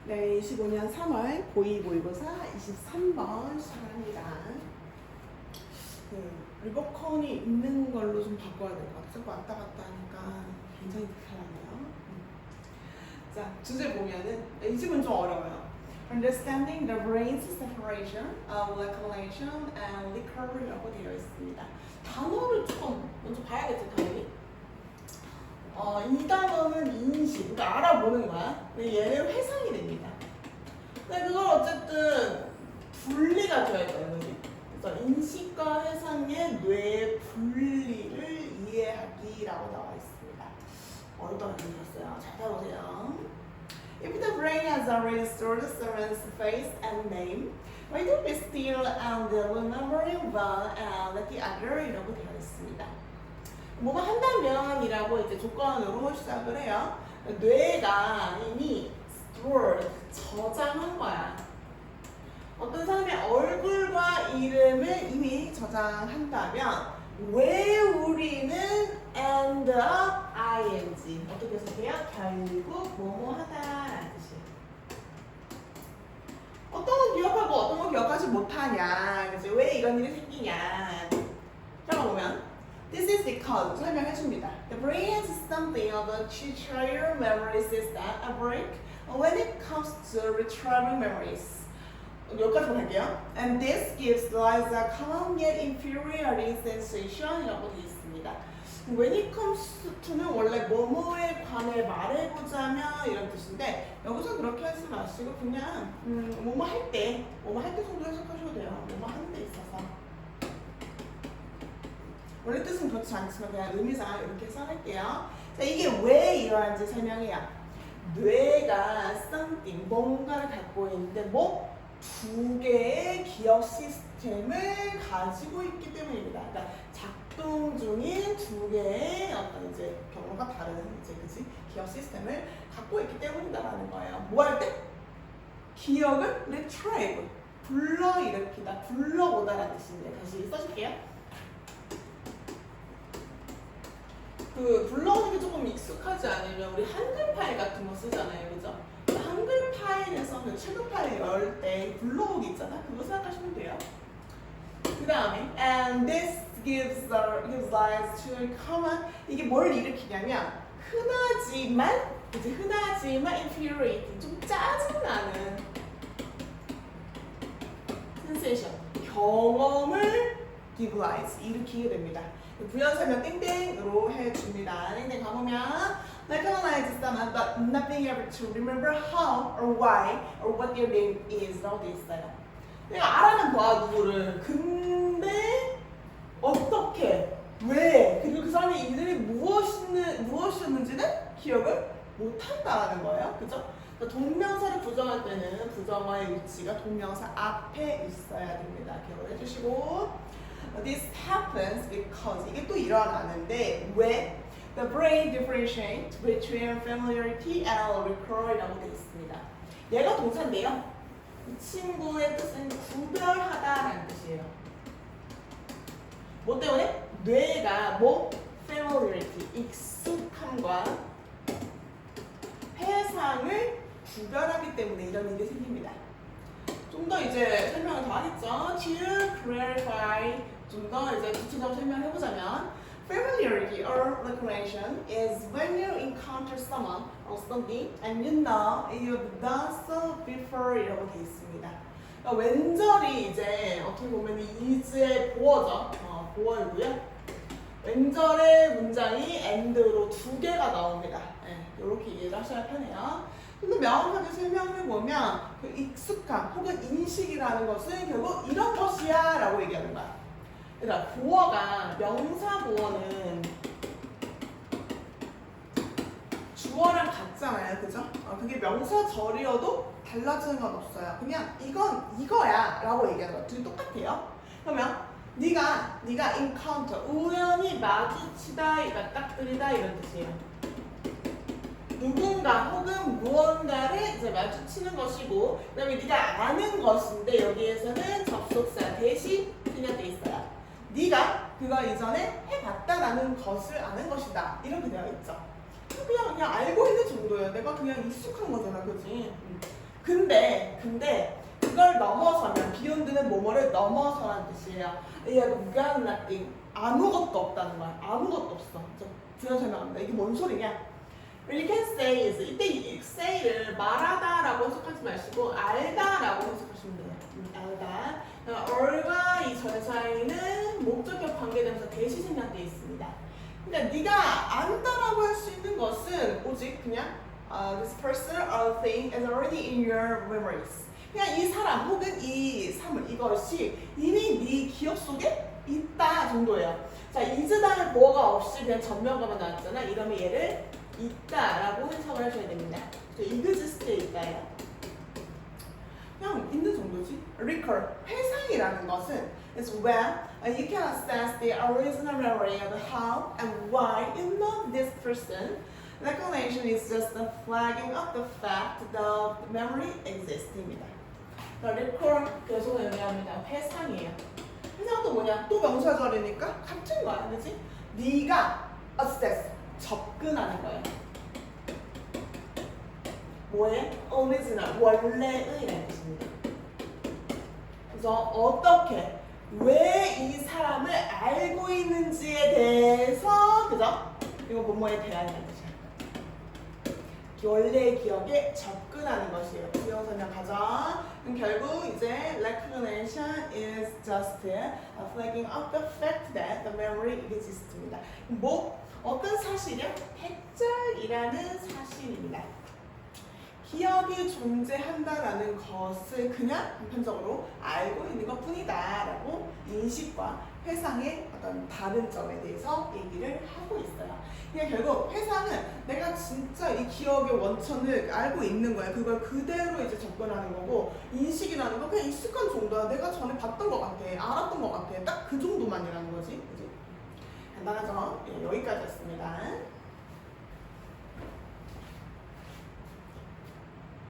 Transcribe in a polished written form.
네, 25년 3월 고2 모의고사 23번 시작합니다. 리버컨이 있는 걸로 좀 바꿔야 될 것 같아요. 왔다 갔다 하니까 굉장히 불편하네요. 자, 주제 보면은 이 집은 좀 어려워요. Understanding the brain's separation of recollection and recall이라고 되어 있습니다. 단어를 조금 먼저 봐야겠죠, 당연히. 이 단어는 인식, 그러니까 알아보는 거야. 근데 얘는 회상이 됩니다. 근데 그걸 어쨌든 분리가 돼야 돼요. 그래서 인식과 회상의 뇌 분리를 이해하기라고 나와 있습니다. 어렵다고 들으셨어요? 잘 따라오세요. If the brain has already stored someone's face and name, why do we still remembering one and the other? 이라고 되어 있습니다. 뭐가 한다면이라고 이제 조건으로 시작을 해요. 뇌가 이미 stored, 저장한 거야. 어떤 사람의 얼굴과 이름을 이미 저장한다면 왜 우리는 end up ing 어떻게 해석해요? 결국 뭐뭐 하다라는 뜻이에요. 어떤 건 기억하고 어떤 건 기억하지 못하냐. 그치? 왜 이런 일이 생기냐. 들어보면 This is because 설명해 줍니다. The brain has something of a two-tier memory system, a break, when it comes to retrieving memories. 여기까지 할게요. And this gives rise a common yet inferior sensation이라고 되어 있습니다. When it comes to는 원래 뭐뭐에 관해 말해보자면 이런 뜻인데 여기서 그렇게 하지 마시고 그냥 뭐뭐 할 때 정도 해석하셔도 돼요. 뭐뭐 하는 데 있어서. 원래 뜻은 그렇지 않지만 그냥 의미상 이렇게 써낼게요. 자, 이게 왜 이러한지 설명해요. 뇌가 something, 뭔가를 갖고 있는데 두 개의 기억 시스템을 가지고 있기 때문입니다. 그러니까 작동 중인 두 개의 어떤 이제 경우가 다른 이제 그치? 기억 시스템을 갖고 있기 때문이다라는 거예요. 뭐 할 때? 기억을 retrieve, 불러일으키다, 불러오다라는 뜻인데 다시 써줄게요. 불러오는 게 조금 익숙하지 않으면 우리 한글 파일 같은 거 쓰잖아요, 그죠? 한글 파일에서는 최근 파일 열 때 불러오기 있잖아, 그거 생각하시면 돼요. 그 다음에 and this gives rise to a common 이게 뭘 일으키냐면 흔하지만 infuriating 좀 짜증나는 sensation 경험을 give rise 일으키게 됩니다. 부연 설명 땡땡으로 해줍니다. 땡땡 가보면 recognize someone but not being able to remember how or why or what their name is 라고 되어 있어요. 내가 알아는 봐 누구를. 근데 어떻게 왜 그리고 그 사람의 이름이 무엇이었는지는 기억을 못한다는 거예요. 그죠? 동명사를 부정할 때는 부정어의 위치가 동명사 앞에 있어야 됩니다. 기억을 해주시고 This happens because 이게 또 일어나는데 왜? The brain differentiates between familiarity and recall이라고 되어 있습니다. 얘가 동사인데요. 이 친구의 뜻은 구별하다라는 뜻이에요. 뭐 때문에? 뇌가 familiarity, 익숙함과 회상을 구별하기 때문에 이런 일이 생깁니다. 좀 더 이제 설명을 더 하겠죠. To clarify 좀 더 이제 구체적으로 설명을 해보자면 familiarity or recollection is when you encounter someone or something and you know you've done so before 이라고 되어 있습니다. 그러니까 왼절이 이제 어떻게 보면 is의 보어죠. 보어이고요. 왼절의 문장이 and로 두 개가 나옵니다. 이렇게 이해를 하셔야 편해요. 좀 더 명확하게 설명해보면 그 익숙함 혹은 인식이라는 것은 결국 이런 것이야 라고 얘기하는 거야. 그러니까 보어가 명사 보어는 주어랑 같잖아요. 그죠? 그게 명사절이어도 달라지는 건 없어요. 그냥 이건 이거야 라고 얘기하는 거야. 둘이 똑같아요. 그러면 네가 encounter 우연히 마주치다 맞닥뜨리다 이런 뜻이에요. 누군가 혹은 무언가를 이제 마주치는 것이고 그다음에 네가 아는 것인데 여기에서는 접속사 대신 그냥 돼 있어요. 네가 그거 이전에 해봤다라는 것을 아는 것이다 이렇게 되어 있죠. 그냥 알고 있는 정도예요. 내가 그냥 익숙한 거잖아, 그지? 근데 그걸 넘어서면 beyond는 뭐뭐를 넘어서라는 뜻이에요. 얘가 got nothing 아무것도 없다는 거야. 아무것도 없어. 제가 설명합니다. 이게 뭔 소리냐? You can say is 이때 이 say를 말하다라고 해석하지 마시고 알다라고 해석하시면 돼요. 알다. or과 이 전사에는 목적격 관계대명사 대시 생략되어 있습니다. 그러니까 네가 안다라고 할 수 있는 것은 오직 그냥 this person or thing is already in your memories. 그냥 이 사람 혹은 이 사물 이것이 이미 네 기억 속에 있다 정도예요. 자, is 다음에 뭐가 없이 그냥 전면가만 나왔잖아. 이러면 얘를 있다라고 해석을 하셔야 됩니다. exist에 있다예요. 그냥 있는 정도지. recall 회상이라는 것은 is when you can assess the original memory of how and why you know this person. Recognition is just the flagging of the fact that the memory exist입니다. recall 계속 의미합니다. 회상이에요. 회상도 뭐냐? 또 명사절이니까 같은 거야, 그렇지? 네가 assess 접근하는 거예요. 뭐에? original 원래의라는 뜻입니다. 그래서 어떻게 왜 이 사람을 알고 있는지에 대해서 그죠? 이거 뭐뭐에 대한이라는 뜻이야. 원래의 기억에 접근하는 것이에요. 기억 설명하죠. 그럼 결국 이제 recognition is just a flagging of the fact that the memory exist입니다. 뭐 어떤 사실이요? 핵적이라는 사실입니다. 기억이 존재한다라는 것을 그냥 단편적으로 알고 있는 것 뿐이다라고 인식과 회상의 어떤 다른 점에 대해서 얘기를 하고 있어요. 그냥 결국 회상은 내가 진짜 이 기억의 원천을 알고 있는 거야. 그걸 그대로 이제 접근하는 거고, 인식이라는 건 그냥 익숙한 정도야. 내가 전에 봤던 것 같아, 알았던 것 같아. 딱 그 정도만이라는 거지. 그치? 간단하죠? 예, 여기까지였습니다.